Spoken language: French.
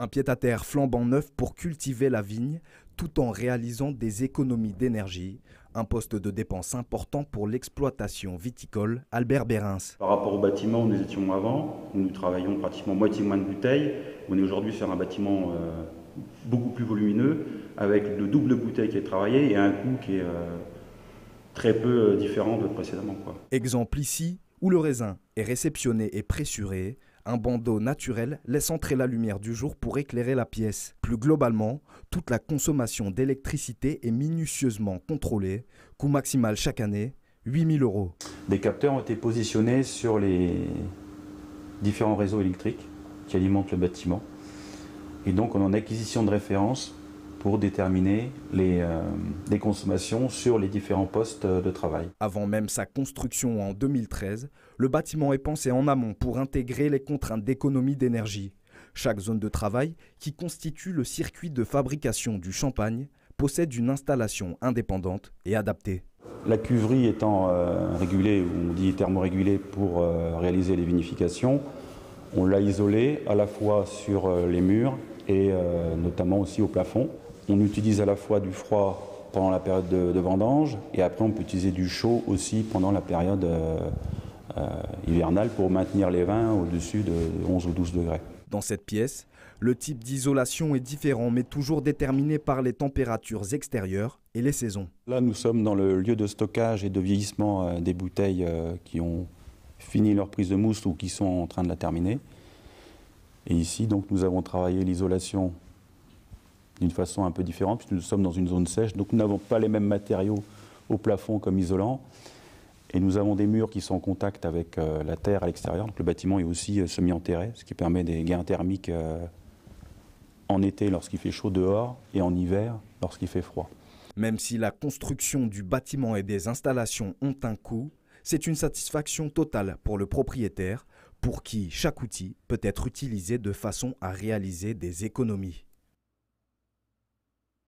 Un pied-à-terre flambant neuf pour cultiver la vigne tout en réalisant des économies d'énergie. Un poste de dépense important pour l'exploitation viticole. Albert Bérins. Par rapport au bâtiment où nous étions avant, où nous travaillons pratiquement moitié moins de bouteilles, on est aujourd'hui sur un bâtiment beaucoup plus volumineux, avec le double de bouteilles qui est travaillé et un coût qui est très peu différent de précédemment. Exemple ici, où le raisin est réceptionné et pressuré. Un bandeau naturel laisse entrer la lumière du jour pour éclairer la pièce. Plus globalement, toute la consommation d'électricité est minutieusement contrôlée. Coût maximal chaque année, 8 000 €. Des capteurs ont été positionnés sur les différents réseaux électriques qui alimentent le bâtiment. Et donc on en a acquisition de référence pour déterminer les consommations sur les différents postes de travail. Avant même sa construction en 2013, le bâtiment est pensé en amont pour intégrer les contraintes d'économie d'énergie. Chaque zone de travail, qui constitue le circuit de fabrication du champagne, possède une installation indépendante et adaptée. La cuverie étant régulée, on dit thermorégulée pour réaliser les vinifications, on l'a isolée à la fois sur les murs et notamment aussi au plafond. On utilise à la fois du froid pendant la période de vendange et après on peut utiliser du chaud aussi pendant la période hivernale pour maintenir les vins au-dessus de 11 ou 12 degrés. Dans cette pièce, le type d'isolation est différent mais toujours déterminé par les températures extérieures et les saisons. Là nous sommes dans le lieu de stockage et de vieillissement des bouteilles qui ont fini leur prise de mousse ou qui sont en train de la terminer. Et ici donc nous avons travaillé l'isolation d'une façon un peu différente, puisque nous sommes dans une zone sèche, donc nous n'avons pas les mêmes matériaux au plafond comme isolants, et nous avons des murs qui sont en contact avec la terre à l'extérieur, donc le bâtiment est aussi semi-enterré, ce qui permet des gains thermiques en été lorsqu'il fait chaud dehors, et en hiver lorsqu'il fait froid. Même si la construction du bâtiment et des installations ont un coût, c'est une satisfaction totale pour le propriétaire, pour qui chaque outil peut être utilisé de façon à réaliser des économies.